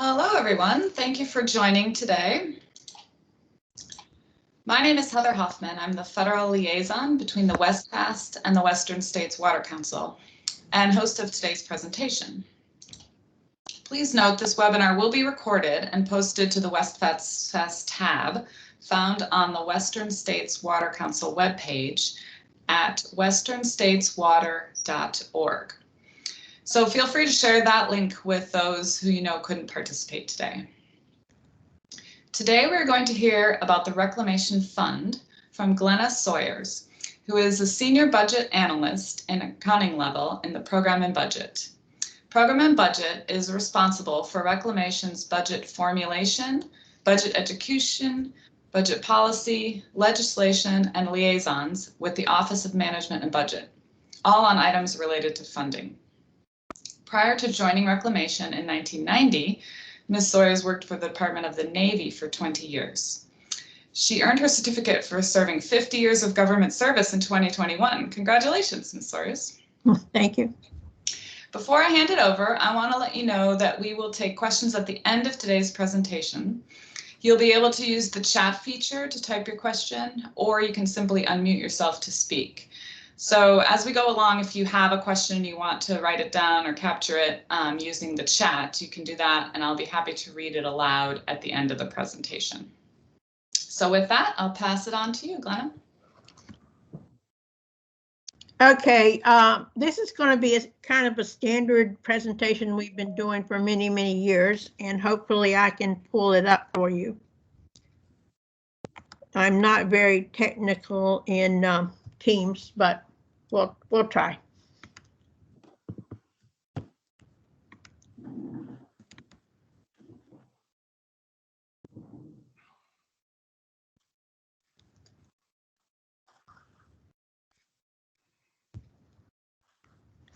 Hello, everyone. Thank you for joining today. My name is Heather Hoffman. I'm the federal liaison between the WestFAST and the Western States Water Council and host of today's presentation. Please note this webinar will be recorded and posted to the WestFAST tab found on the Western States Water Council webpage at westernstateswater.org. So feel free to share that link with those who you know couldn't participate today. Today we're going to hear about the Reclamation Fund from Glenna Sawyers, who is a senior budget analyst in accounting level in the Program and Budget. Program and Budget is responsible for Reclamation's budget formulation, budget execution, budget policy, legislation, and liaisons with the Office of Management and Budget, all on items related to funding. Prior to joining Reclamation in 1990, Ms. Sawyers worked for the Department of the Navy for 20 years. She earned her certificate for serving 50 years of government service in 2021. Congratulations, Ms. Sawyers. Thank you. Before I hand it over, I want to let you know that we will take questions at the end of today's presentation. You'll be able to use the chat feature to type your question, or you can simply unmute yourself to speak. So as we go along, if you have a question and you want to write it down or capture it using the chat, you can do that, and I'll be happy to read it aloud at the end of the presentation. So with that, I'll pass it on to you, Glenna. Okay, this is going to be a kind of a standard presentation we've been doing for many, many years, and hopefully I can pull it up for you. I'm not very technical in Teams, but we'll try.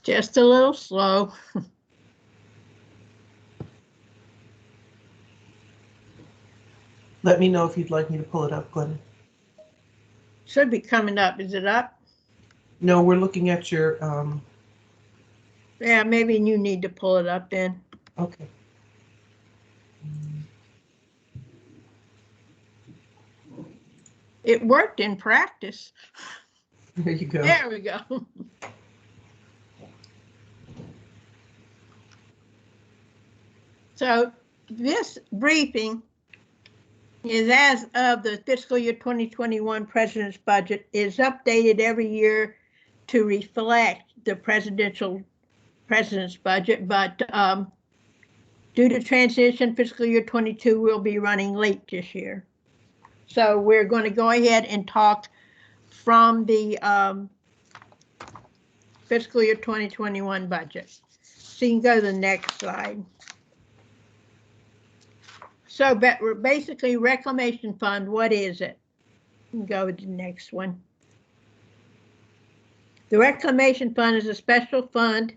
Just a little slow. Let me know if you'd like me to pull it up, Glenn. Should be coming up. Is it up? No, we're looking at your. Yeah, maybe you need to pull it up then. Okay. It worked in practice. There you go. There we go. So this briefing is as of the fiscal year 2021 President's budget, is updated every year to reflect the President's budget, but due to transition, fiscal year 22 will be running late this year. So we're going to go ahead and talk from the fiscal year 2021 budget. So you can go to the next slide. So basically, Reclamation Fund, what is it? Go to the next one. The Reclamation Fund is a special fund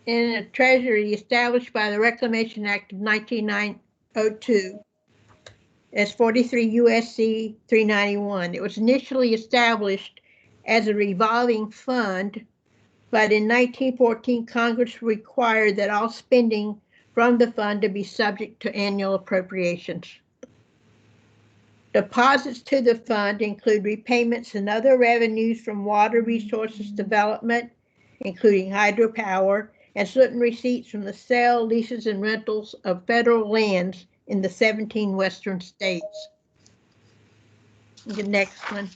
in a treasury established by the Reclamation Act of 1902 as 43 U.S.C. 391. It was initially established as a revolving fund, but in 1914, Congress required that all spending from the fund to be subject to annual appropriations. Deposits to the fund include repayments and other revenues from water resources development, including hydropower, and certain receipts from the sale, leases, and rentals of federal lands in the 17 western states. The next one.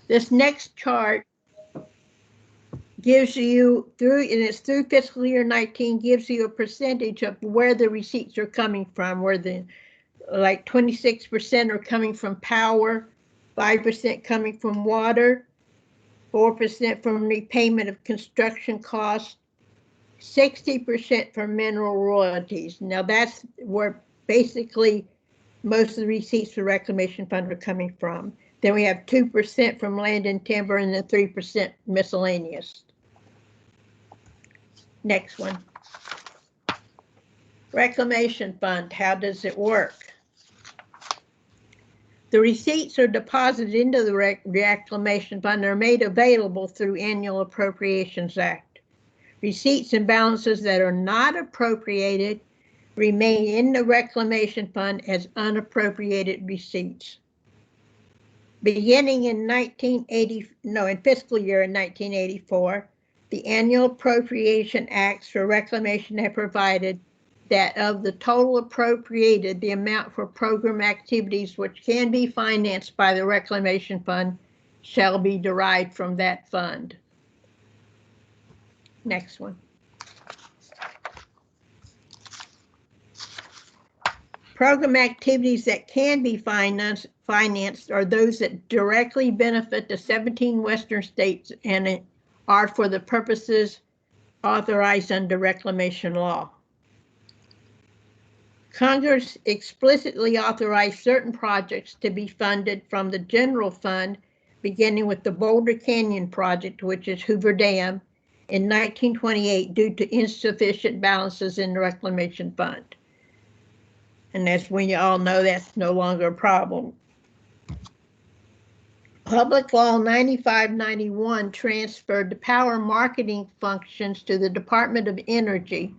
This next chart gives you through fiscal year 19, gives you a percentage of where the receipts are coming from, where the like 26% are coming from power, 5% coming from water, 4% from repayment of construction costs, 60% from mineral royalties. Now that's where basically most of the receipts for Reclamation Fund are coming from. Then we have 2% from land and timber, and then 3% miscellaneous. Next one. Reclamation Fund, how does it work? The receipts are deposited into the Reclamation Fund and are made available through Annual Appropriations Act. Receipts and balances that are not appropriated remain in the Reclamation Fund as unappropriated receipts. Beginning in fiscal year 1984, the annual appropriation acts for reclamation have provided that of the total appropriated, the amount for program activities which can be financed by the Reclamation Fund shall be derived from that fund. Next one. Program activities that can be financed are those that directly benefit the 17 Western states and are for the purposes authorized under reclamation law. Congress explicitly authorized certain projects to be funded from the general fund, beginning with the Boulder Canyon project, which is Hoover Dam, in 1928 due to insufficient balances in the Reclamation Fund. And as we all know, that's no longer a problem. Public Law 9591 transferred the power marketing functions to the Department of Energy.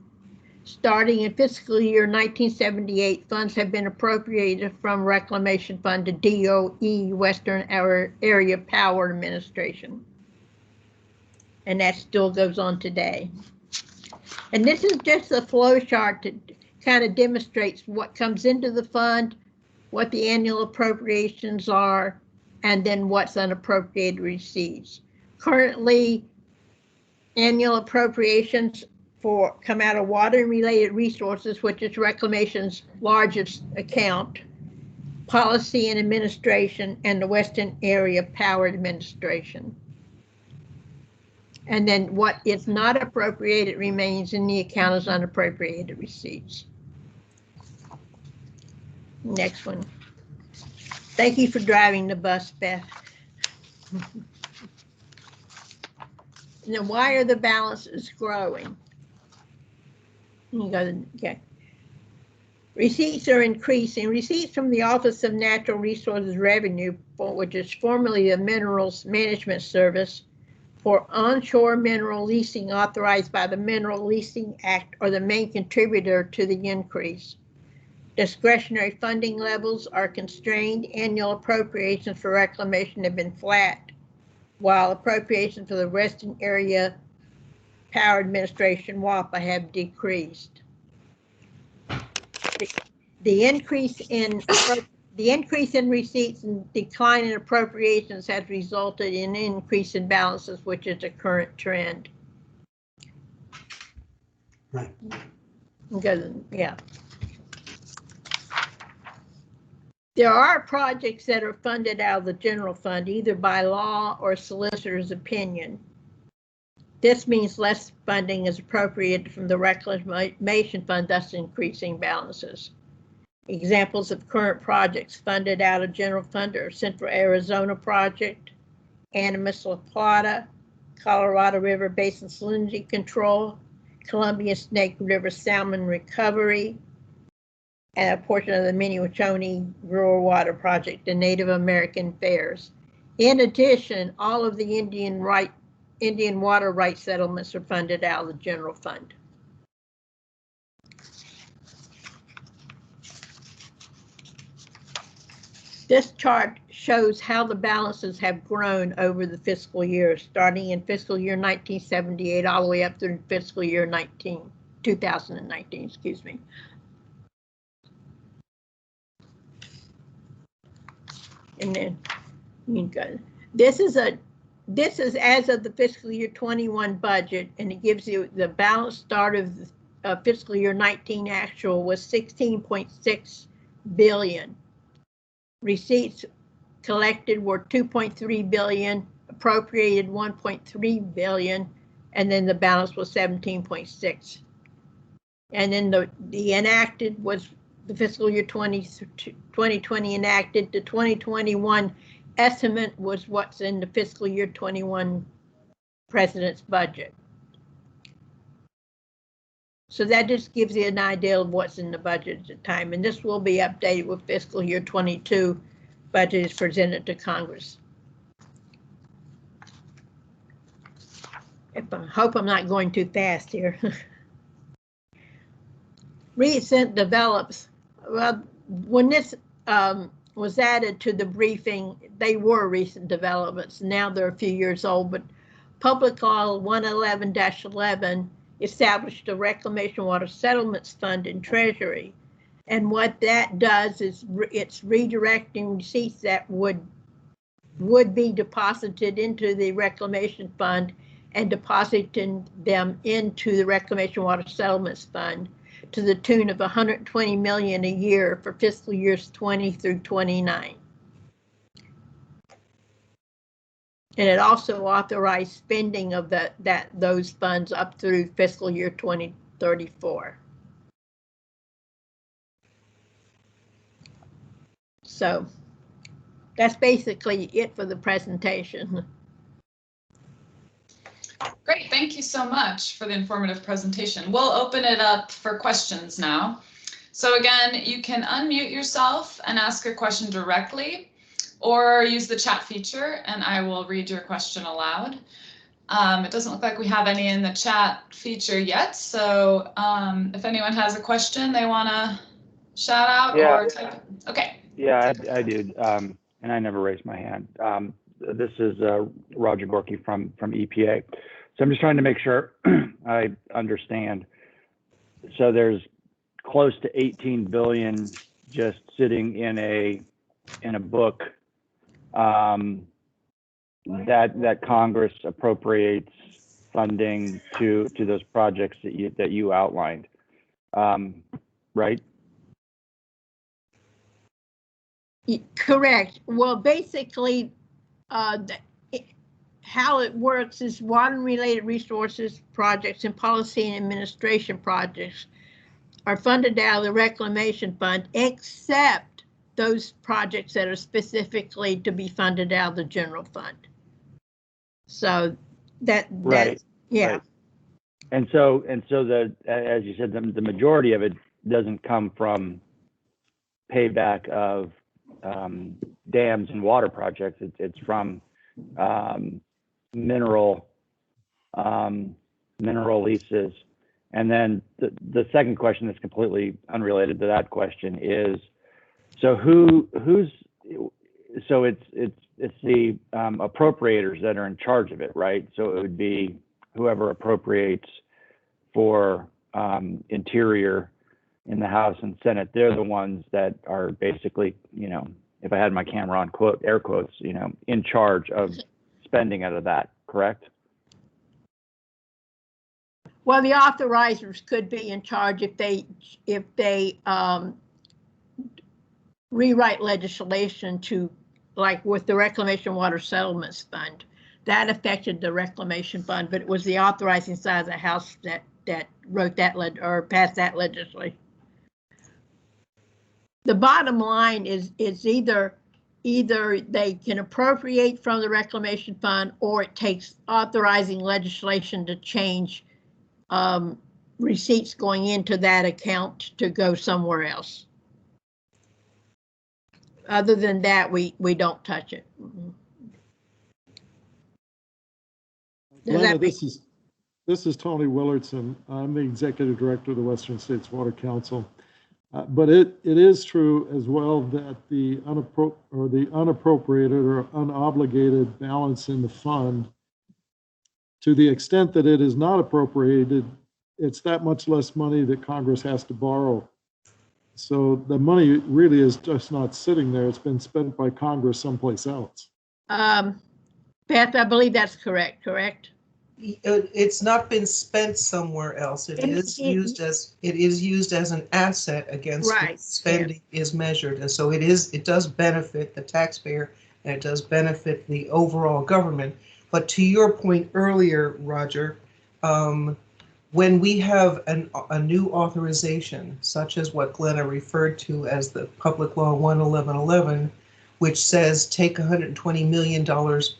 Starting in fiscal year 1978, funds have been appropriated from Reclamation Fund to DOE, Western Area Power Administration. And that still goes on today. And this is just a flow chart that kind of demonstrates what comes into the fund, what the annual appropriations are, and then what's unappropriated receipts. Currently, annual appropriations come out of water and related resources, which is Reclamation's largest account, policy and administration, and the Western Area Power Administration. And then what is not appropriated remains in the account as unappropriated receipts. Next one. Thank you for driving the bus, Beth. Now, why are the balances growing? Okay. Receipts are increasing. Receipts from the Office of Natural Resources Revenue, which is formerly the Minerals Management Service, for onshore mineral leasing authorized by the Mineral Leasing Act, are the main contributor to the increase. Discretionary funding levels are constrained. Annual appropriations for reclamation have been flat, while appropriations for the Western Area Power Administration, WAPA, have decreased. The increase in receipts and decline in appropriations has resulted in an increase in balances, which is a current trend. Right. Yeah. There are projects that are funded out of the general fund, either by law or solicitor's opinion. This means less funding is appropriated from the Reclamation Fund, thus increasing balances. Examples of current projects funded out of general fund are Central Arizona Project, Animas La Plata, Colorado River Basin Salinity Control, Columbia Snake River Salmon Recovery, and a portion of the Minnewachuny Rural Water Project and Native American Fairs. In addition, all of the Indian water rights settlements are funded out of the general fund. This chart shows how the balances have grown over the fiscal year, starting in fiscal year 1978 all the way up through fiscal year 2019, excuse me. And then you go. This is as of the fiscal year 21 budget, and it gives you the balance start of the fiscal year 19 actual was 16.6 billion. Receipts collected were 2.3 billion, appropriated 1.3 billion, and then the balance was 17.6. And then the enacted was the fiscal year 2020 enacted. The 2021 estimate was what's in the fiscal year 21 president's budget. So that just gives you an idea of what's in the budget at the time. And this will be updated with fiscal year 22 budget is presented to Congress. I hope I'm not going too fast here. Recent develops. Well, when this was added to the briefing, they were recent developments. Now they're a few years old, but Public Law 111-11 established the Reclamation Water Settlements Fund in Treasury. And what that does is it's redirecting receipts that would be deposited into the Reclamation Fund and depositing them into the Reclamation Water Settlements Fund to the tune of $120 million a year for fiscal years 20 through 29. And it also authorized spending of those funds up through fiscal year 2034. So that's basically it for the presentation. Great, thank you so much for the informative presentation. We'll open it up for questions now. So again, you can unmute yourself and ask your question directly, or use the chat feature and I will read your question aloud. It doesn't look like we have any in the chat feature yet, so if anyone has a question they want to shout out or type. Okay. Yeah, I do, and I never raised my hand. This is Roger Gorky from EPA. So I'm just trying to make sure I understand. So there's close to 18 billion just sitting in a book that Congress appropriates funding to those projects that you outlined, right? Correct. Well, basically, how it works is water-related resources projects and policy and administration projects are funded out of the Reclamation Fund, except those projects that are specifically to be funded out of the general fund. So Right. Yeah. Right. And so as you said, the majority of it doesn't come from payback of dams and water projects. It's from mineral leases. And then the second question that's completely unrelated to that question is, so it's the appropriators that are in charge of it, right? So it would be whoever appropriates for Interior in the House and Senate. They're the ones that are basically, if I had my camera on, air quotes, in charge of spending out of that, correct? Well, the authorizers could be in charge if they rewrite legislation to, like with the Reclamation Water Settlements Fund, that affected the Reclamation Fund, but it was the authorizing side of the House that wrote that or passed that legislation. The bottom line is either they can appropriate from the Reclamation Fund, or it takes authorizing legislation to change receipts going into that account to go somewhere else. Other than that, we don't touch it. Glenna, this is Tony Willardson. I'm the executive director of the Western States Water Council. But it is true as well that the unappropriated or unobligated balance in the fund, to the extent that it is not appropriated, it's that much less money that Congress has to borrow. So the money really is just not sitting there. It's been spent by Congress someplace else. Beth, I believe that's correct. It's not been spent somewhere else. It is used as an asset against which spending is measured, and so it does benefit the taxpayer and it does benefit the overall government. But to your point earlier, Roger, when we have a new authorization, such as what Glenna referred to as the Public Law 11111, which says take $120 million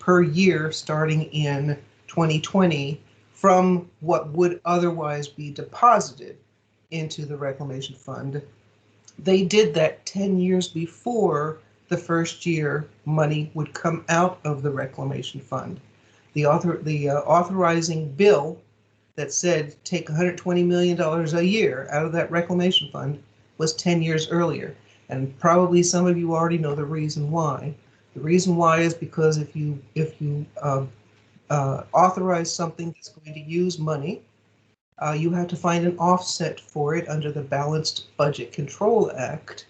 per year starting in 2020 from what would otherwise be deposited into the Reclamation Fund. They did that 10 years before the first year money would come out of the Reclamation Fund. The authorizing bill that said take $120 million a year out of that reclamation fund was 10 years earlier. And probably some of you already know the reason why. The reason why is because if you authorize something that's going to use money, you have to find an offset for it under the Balanced Budget Control Act,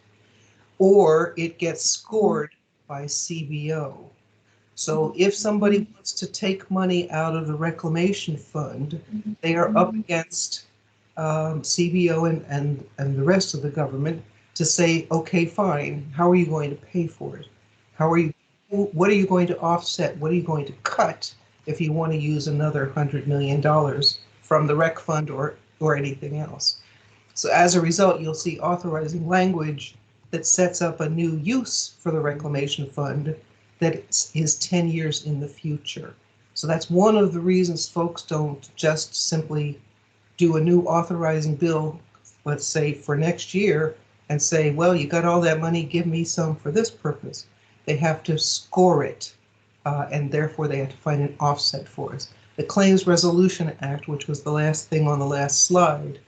or it gets scored by CBO. So if somebody wants to take money out of the reclamation fund, they are up against CBO and the rest of the government to say, okay, fine, how are you going to pay for it? What are you going to offset? What are you going to cut if you want to use another $100 million from the rec fund or anything else? So as a result, you'll see authorizing language that sets up a new use for the reclamation fund that is 10 years in the future. So that's one of the reasons folks don't just simply do a new authorizing bill, let's say for next year, and say, well, you got all that money, give me some for this purpose. They have to score it, and therefore they have to find an offset for it. The Claims Resolution Act, which was the last thing on the last slide,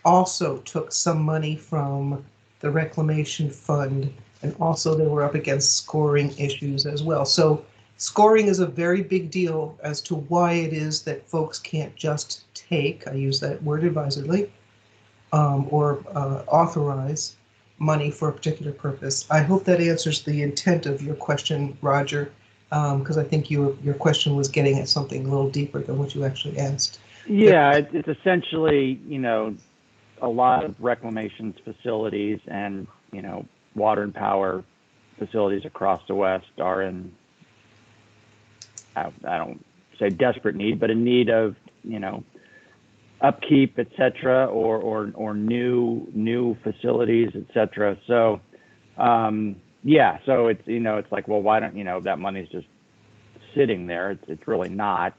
also took some money from the Reclamation Fund, and also they were up against scoring issues as well. So scoring is a very big deal as to why it is that folks can't just take, I use that word advisedly, or authorize money for a particular purpose. I hope that answers the intent of your question, Roger, because I think your question was getting at something a little deeper than what you actually asked. Yeah, it's essentially, you know, a lot of reclamation facilities and, you know, water and power facilities across the West are in, I don't say desperate need, but in need of, you know, upkeep, et cetera, or new facilities, et cetera. So, yeah, so it's, you know, it's like, well, why don't, you know, that money's just sitting there. It's really not,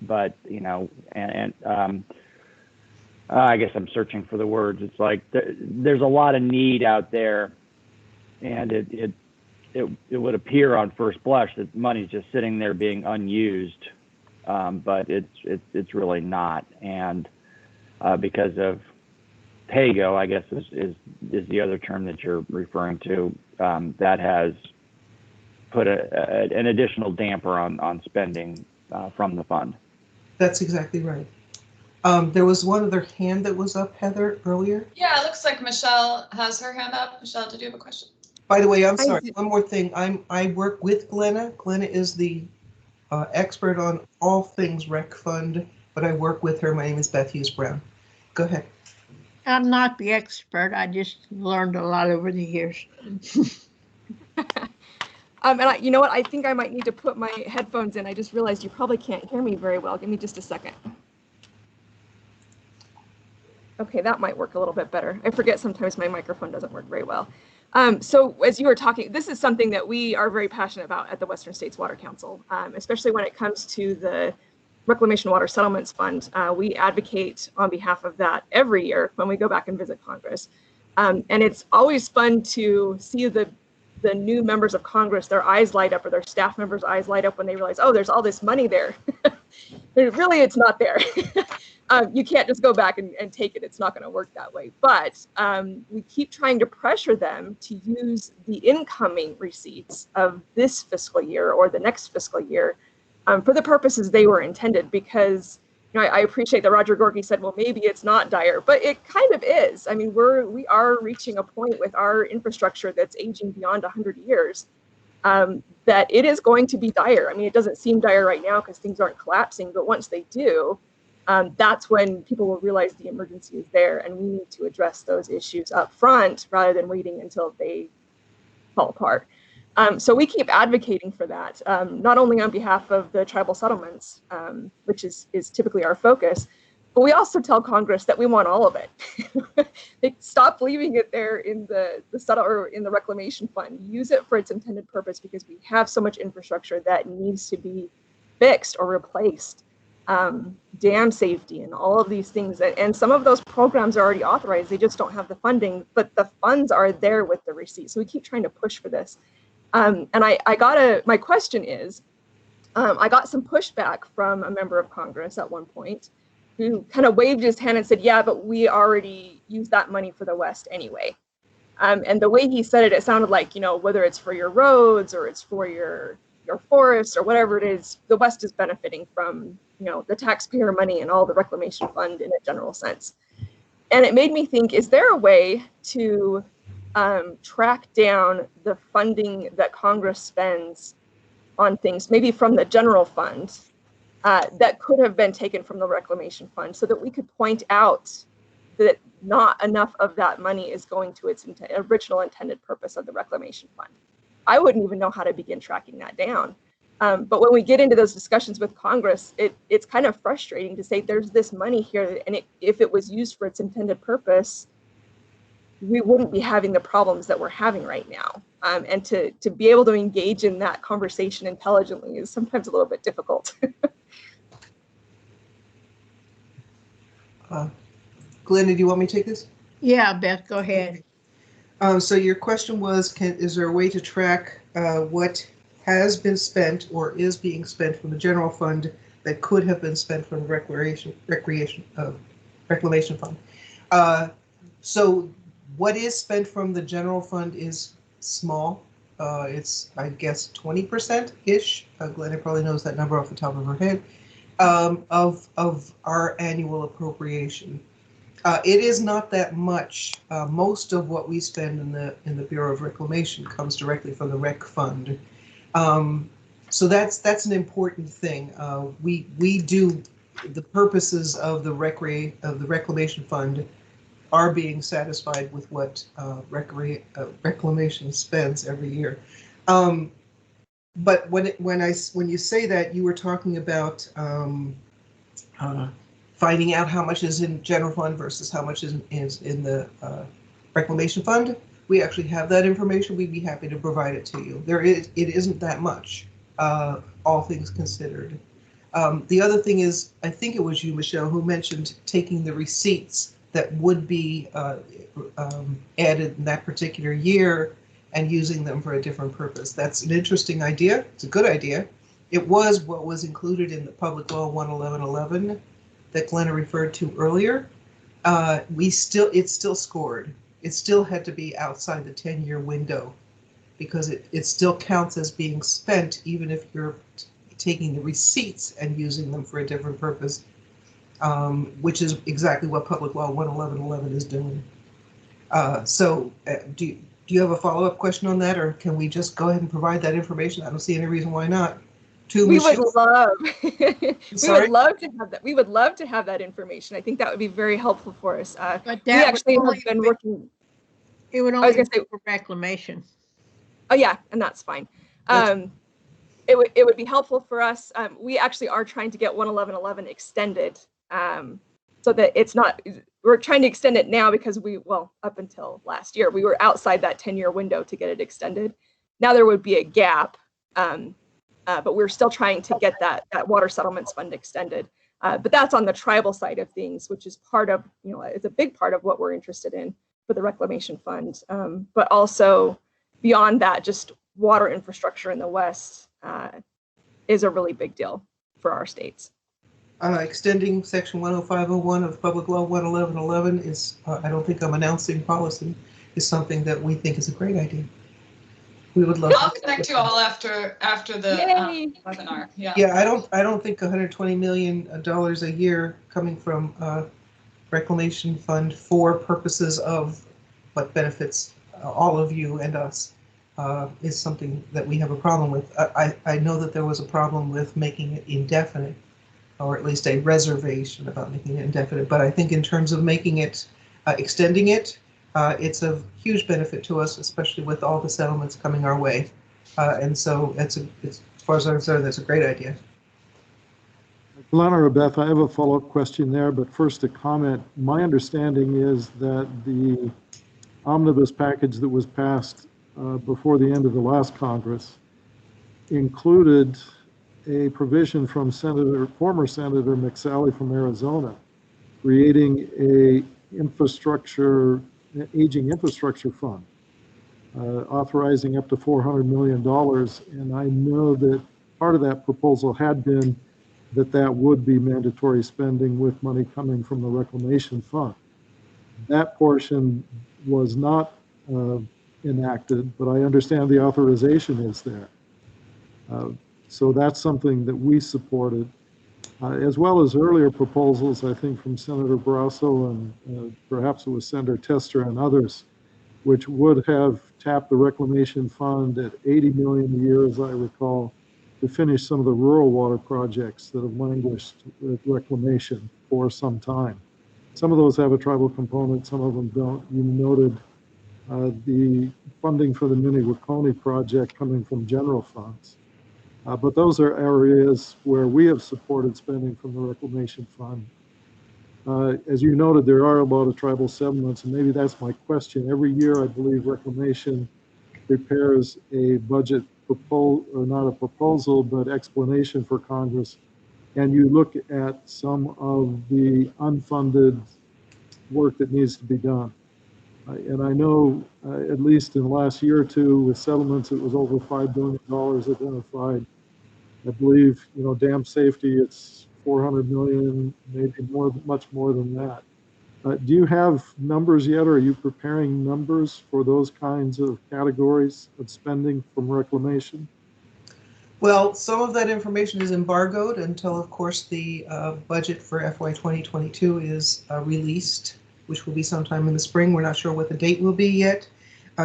but, you know, I guess I'm searching for the words. It's like there's a lot of need out there, and it would appear on first blush that money's just sitting there being unused, but it's really not. And because of pay-go, I guess is the other term that you're referring to, that has put an additional damper on spending from the fund. That's exactly right. There was one other hand that was up, Heather, earlier. Yeah, it looks like Michelle has her hand up. Michelle, did you have a question? By the way, I'm sorry, one more thing. I work with Glenna. Glenna is the expert on all things Rec Fund, but I work with her. My name is Beth Hughes Brown. Go ahead. I'm not the expert. I just learned a lot over the years. And you know what? I think I might need to put my headphones in. I just realized you probably can't hear me very well. Give me just a second. Okay, that might work a little bit better. I forget sometimes my microphone doesn't work very well. So as you were talking, this is something that we are very passionate about at the Western States Water Council, especially when it comes to the Reclamation Water Settlements Fund. We advocate on behalf of that every year when we go back and visit Congress. And it's always fun to see the new members of Congress, their eyes light up, or their staff members' eyes light up when they realize, oh, there's all this money there. Really, it's not there. You can't just go back and take it. It's not going to work that way. But we keep trying to pressure them to use the incoming receipts of this fiscal year or the next fiscal year for the purposes they were intended. Because, you know, I appreciate that Roger Gorky said, well, maybe it's not dire, but it kind of is. I mean, we are reaching a point with our infrastructure that's aging beyond 100 years that it is going to be dire. I mean, it doesn't seem dire right now because things aren't collapsing, but once they do, that's when people will realize the emergency is there, and we need to address those issues up front rather than waiting until they fall apart. So we keep advocating for that, not only on behalf of the tribal settlements, which is typically our focus, but we also tell Congress that we want all of it. They stop leaving it there in the Reclamation Fund. Use it for its intended purpose, because we have so much infrastructure that needs to be fixed or replaced. Dam safety and all of these things, and some of those programs are already authorized. They just don't have the funding, but the funds are there with the receipts. So we keep trying to push for this. And my question is, I got some pushback from a member of Congress at one point who kind of waved his hand and said, yeah, but we already use that money for the West anyway. And the way he said it, it sounded like, you know, whether it's for your roads or it's for your forests or whatever it is, the West is benefiting from, you know, the taxpayer money and all the reclamation fund in a general sense. And it made me think, is there a way to track down the funding that Congress spends on things, maybe from the general fund, that could have been taken from the reclamation fund, so that we could point out that not enough of that money is going to its original intended purpose of the reclamation fund? I wouldn't even know how to begin tracking that down. But when we get into those discussions with Congress, it's kind of frustrating to say there's this money here, and if it was used for its intended purpose, we wouldn't be having the problems that we're having right now. And to be able to engage in that conversation intelligently is sometimes a little bit difficult. Glenda, do you want me to take this? Yeah, Beth, go ahead. So your question was, is there a way to track what has been spent or is being spent from the general fund that could have been spent from the reclamation fund? So what is spent from the general fund is small. It's, I guess, 20%-ish. Glenda probably knows that number off the top of her head, of our annual appropriation. It is not that much. Most of what we spend in the Bureau of Reclamation comes directly from the Rec Fund. So that's an important thing. We do, the purposes of the Reclamation Fund are being satisfied with what Reclamation spends every year. But when you say that, you were talking about finding out how much is in general fund versus how much is in the Reclamation Fund. We actually have that information. We'd be happy to provide it to you. It isn't that much, all things considered. The other thing is, I think it was you, Michelle, who mentioned taking the receipts that would be added in that particular year and using them for a different purpose. That's an interesting idea. It's a good idea. It was what was included in the Public Law 11111 that Glenna referred to earlier. It's still scored. It still had to be outside the 10-year window because it still counts as being spent, even if you're taking the receipts and using them for a different purpose, which is exactly what Public Law 11111 is doing. Do you have a follow-up question on that, or can we just go ahead and provide that information? I don't see any reason why not. We would love to have that. We would love to have that information. I think that would be very helpful for us. But we actually have been working. It would only be for reclamation. Oh yeah, and that's fine. It would be helpful for us. We actually are trying to get 11111 extended, so that it's not. We're trying to extend it now because up until last year, we were outside that 10-year window to get it extended. Now there would be a gap. But we're still trying to get that water settlements fund extended. But that's on the tribal side of things, which is part of, it's a big part of what we're interested in for the reclamation fund. But also beyond that, just water infrastructure in the West is a really big deal for our states. Extending Section 10501 of Public Law 11111 is, I don't think I'm announcing policy, is something that we think is a great idea. We would love. I'll connect you all after the webinar. Yeah. Yeah, I don't think $120 million a year coming from Reclamation Fund for purposes of what benefits all of you and us is something that we have a problem with. I know that there was a problem with making it indefinite, or at least a reservation about making it indefinite. But I think in terms of making it, extending it, it's of huge benefit to us, especially with all the settlements coming our way. And so as far as I'm concerned, that's a great idea. Glenna or Beth, I have a follow-up question there, but first a comment. My understanding is that the omnibus package that was passed before the end of the last Congress included a provision from former Senator McSally from Arizona, creating a aging infrastructure fund, authorizing up to $400 million. And I know that part of that proposal had been that that would be mandatory spending with money coming from the Reclamation Fund. That portion was not enacted, but I understand the authorization is there. So that's something that we supported, as well as earlier proposals, I think, from Senator Barrasso and perhaps it was Senator Tester and others, which would have tapped the Reclamation Fund at 80 million a year, as I recall, to finish some of the rural water projects that have languished with reclamation for some time. Some of those have a tribal component, some of them don't. You noted the funding for the Mini-Waconee project coming from general funds. But those are areas where we have supported spending from the Reclamation Fund. As you noted, there are a lot of tribal settlements, and maybe that's my question. Every year, I believe Reclamation prepares a budget proposal, or not a proposal, but explanation for Congress. And you look at some of the unfunded work that needs to be done. And I know, at least in the last year or two, with settlements, it was over $5 billion identified. I believe, dam safety, it's 400 million, maybe more, much more than that. Do you have numbers yet, or are you preparing numbers for those kinds of categories of spending from reclamation? Well, some of that information is embargoed until, of course, the budget for FY 2022 is released, which will be sometime in the spring. We're not sure what the date will be yet.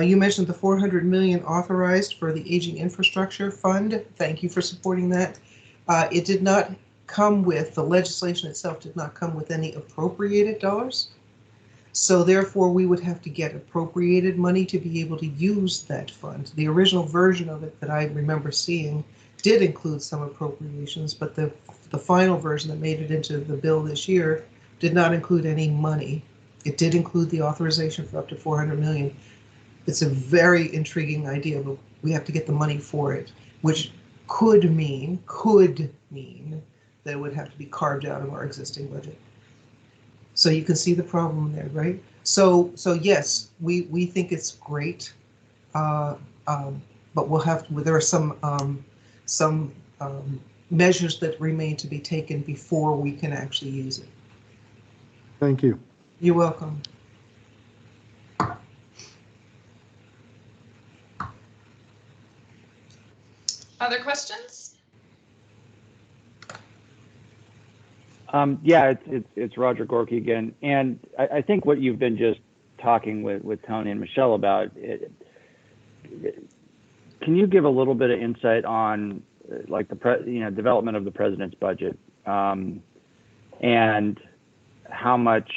You mentioned the 400 million authorized for the Aging Infrastructure Fund. Thank you for supporting that. It did not come with, the legislation itself did not come with any appropriated dollars. So therefore, we would have to get appropriated money to be able to use that fund. The original version of it that I remember seeing did include some appropriations, but the final version that made it into the bill this year did not include any money. It did include the authorization for up to 400 million. It's a very intriguing idea, but we have to get the money for it, which could mean that it would have to be carved out of our existing budget. So you can see the problem there, right? So yes, we think it's great, but we'll have to, there are some measures that remain to be taken before we can actually use it. Thank you. You're welcome. Other questions? Yeah, it's Roger Gorky again, and I think what you've been just talking with Tony and Michelle about, can you give a little bit of insight on like the development of the president's budget, and how much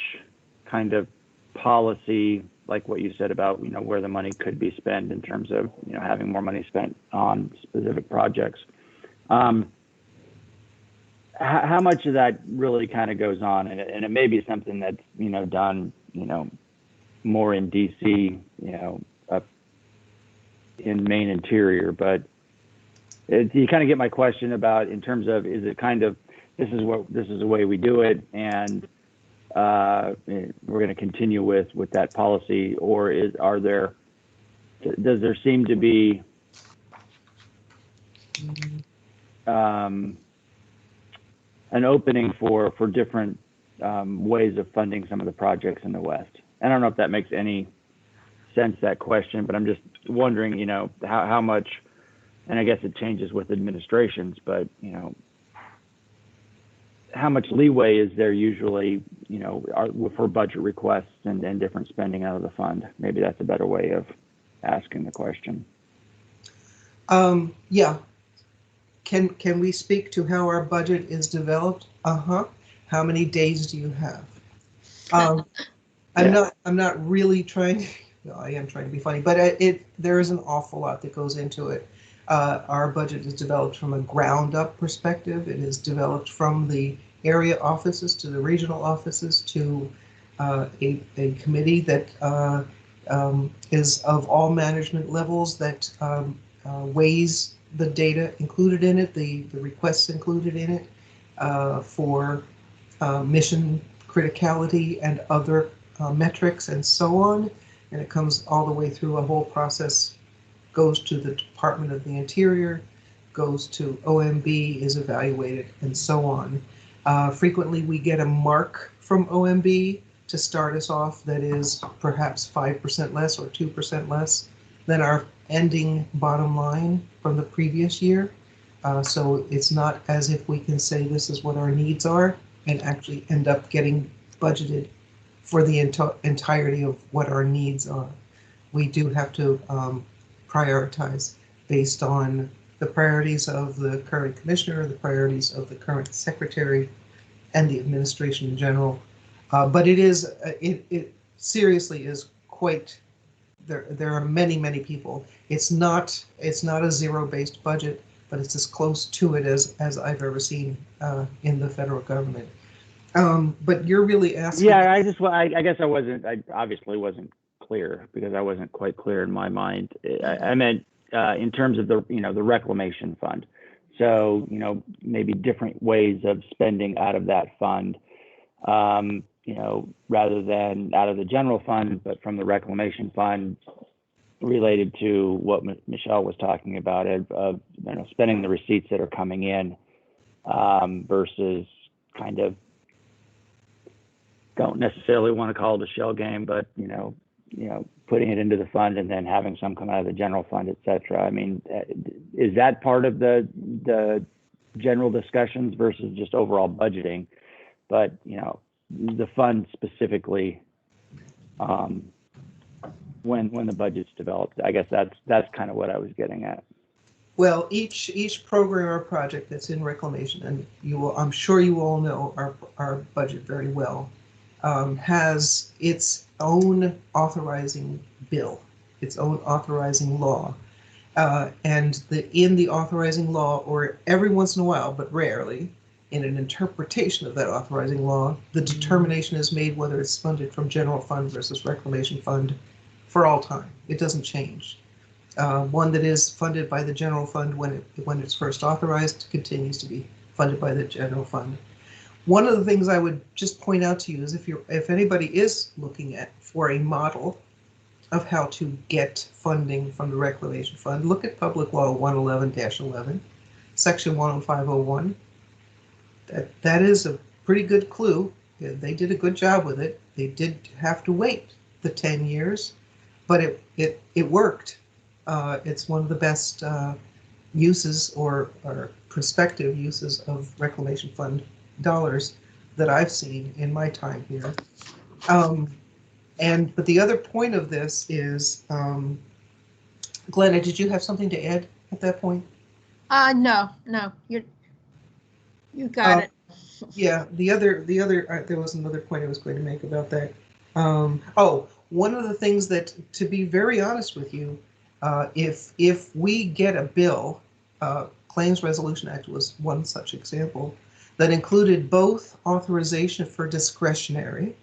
kind of policy, like what you said about where the money could be spent in terms of having more money spent on specific projects. How much of that really kind of goes on, and it may be something that's done more in DC, up in Maine interior, but you kind of get my question about in terms of, is it kind of this is the way we do it, and we're going to continue with that policy, or does there seem to be an opening for different ways of funding some of the projects in the West? I don't know if that makes any sense, that question, but I'm just wondering, how much, and I guess it changes with administrations, but how much leeway is there usually, for budget requests and different spending out of the fund? Maybe that's a better way of asking the question. Yeah. Can we speak to how our budget is developed? How many days do you have? I'm not really trying. No, I am trying to be funny, but there is an awful lot that goes into it. Our budget is developed from a ground-up perspective. It is developed from the area offices to the regional offices to a committee that is of all management levels that weighs the data included in it, the requests included in it for mission criticality and other metrics and so on. And it comes all the way through a whole process, goes to the Department of the Interior, goes to OMB, is evaluated, and so on. Frequently, we get a mark from OMB to start us off that is perhaps 5% less or 2% less than our ending bottom line from the previous year. So it's not as if we can say this is what our needs are and actually end up getting budgeted for the entirety of what our needs are. We do have to prioritize based on the priorities of the current commissioner, the priorities of the current secretary, and the administration in general. But it is, it seriously is quite, there are many people. It's not a zero-based budget, but it's as close to it as I've ever seen in the federal government. But you're really asking. Yeah, I guess I obviously wasn't clear because I wasn't quite clear in my mind. I meant in terms of the Reclamation Fund. So, maybe different ways of spending out of that fund, rather than out of the general fund, but from the Reclamation Fund, related to what Michelle was talking about of spending the receipts that are coming in, versus kind of, don't necessarily want to call it a shell game, but putting it into the fund and then having some come out of the general fund, et cetera. I mean, is that part of the general discussions versus just overall budgeting? But the fund specifically, when the budget's developed, I guess that's kind of what I was getting at. Well, each program or project that's in reclamation, and I'm sure you all know our budget very well, has its own authorizing bill, its own authorizing law. And in the authorizing law, or every once in a while, but rarely, in an interpretation of that authorizing law, the determination is made whether it's funded from general fund versus reclamation fund for all time. It doesn't change. One that is funded by the general fund when it's first authorized continues to be funded by the general fund. One of the things I would just point out to you is if anybody is looking for a model of how to get funding from the Reclamation Fund, look at Public Law 111-11, Section 10501. That is a pretty good clue. They did a good job with it. They did have to wait the 10 years, but it worked. It's one of the best uses or prospective uses of Reclamation Fund dollars that I've seen in my time here. But the other point of this is, Glenna, did you have something to add at that point? No, you got it. Yeah, the other there was another point I was going to make about that. One of the things that, to be very honest with you, if we get a bill, Claims Resolution Act was one such example, that included both authorization for discretionary.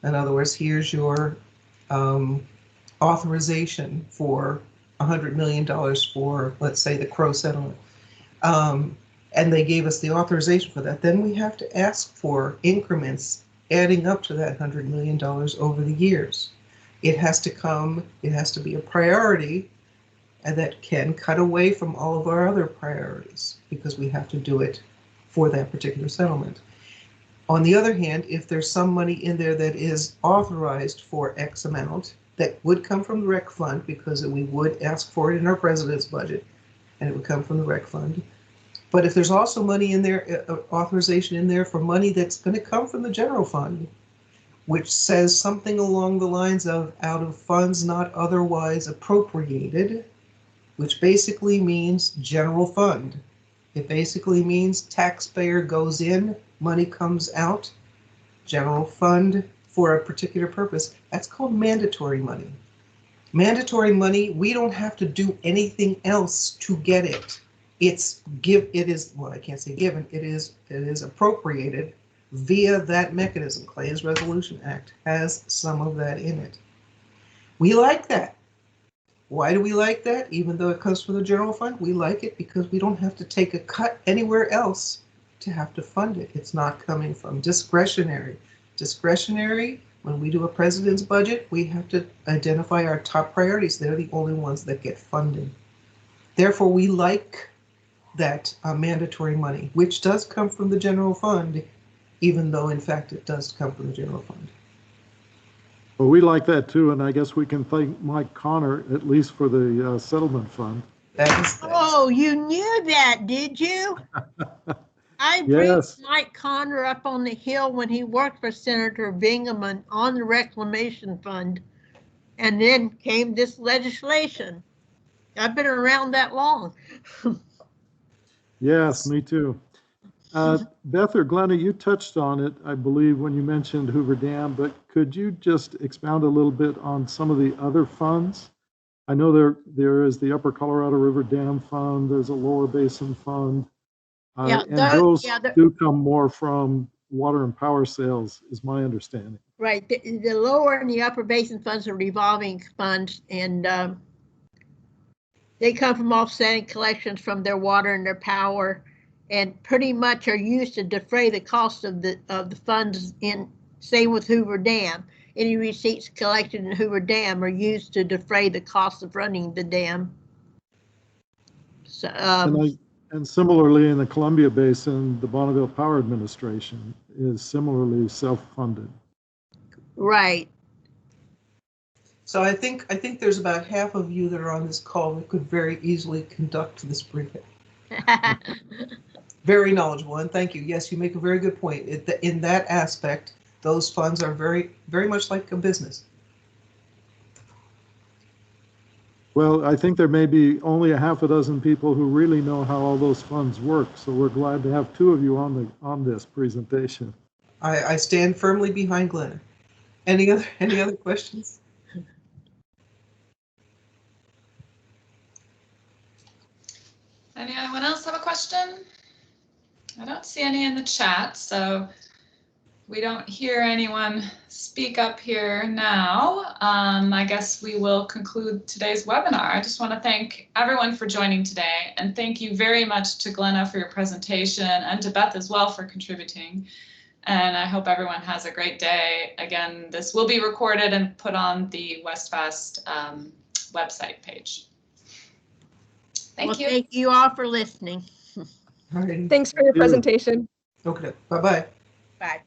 In other words, here's your authorization for $100 million for, let's say, the Crow settlement. And they gave us the authorization for that. Then we have to ask for increments adding up to that $100 million over the years. It has to be a priority, and that can cut away from all of our other priorities because we have to do it for that particular settlement. On the other hand, if there's some money in there that is authorized for X amount, that would come from the rec fund because we would ask for it in our president's budget, and it would come from the rec fund. But if there's also money in there, authorization in there for money that's going to come from the general fund, which says something along the lines of out of funds not otherwise appropriated, which basically means general fund. It basically means taxpayer goes in, money comes out, general fund for a particular purpose. That's called mandatory money. Mandatory money, we don't have to do anything else to get it. It is appropriated via that mechanism. Claims Resolution Act has some of that in it. We like that. Why do we like that? Even though it comes from the general fund, we like it because we don't have to take a cut anywhere else to have to fund it. It's not coming from discretionary. Discretionary, when we do a president's budget, we have to identify our top priorities. They're the only ones that get funded. Therefore, we like that mandatory money, which does come from the general fund, even though in fact it does come from the general fund. Well, we like that too, and I guess we can thank Mike Connor, at least for the settlement fund. Oh, you knew that, did you? I Yes. briefed Mike Connor up on the Hill when he worked for Senator Bingham on the Reclamation Fund. And then came this legislation. I've been around that long. Yes, me too. Beth or Glenna, you touched on it, I believe, when you mentioned Hoover Dam, but could you just expound a little bit on some of the other funds? I know there is the Upper Colorado River Dam Fund, there's a Lower Basin Fund, and those do come more from water and power sales, is my understanding. Right, the lower and the upper basin funds are revolving funds, and they come from offsetting collections from their water and their power, and pretty much are used to defray the cost of the funds. In same with Hoover Dam, any receipts collected in Hoover Dam are used to defray the cost of running the dam. So, and similarly in the Columbia Basin, the Bonneville Power Administration is similarly self-funded. Right. So I think there's about half of you that are on this call that could very easily conduct this briefing. Very knowledgeable, and thank you. Yes, you make a very good point. In that aspect, those funds are very, very much like a business. Well, I think there may be only a half a dozen people who really know how all those funds work, so we're glad to have two of you on this presentation. I stand firmly behind Glenn. Any other questions? Anyone else have a question? I don't see any in the chat, so we don't hear anyone speak up here now. I guess we will conclude today's webinar. I just want to thank everyone for joining today, and thank you very much to Glenna for your presentation, and to Beth as well for contributing. And I hope everyone has a great day. Again, this will be recorded and put on the WestFAST website page. Thank you. Thank you all for listening. All right. Thanks for your presentation. Okay. Bye-bye. Bye.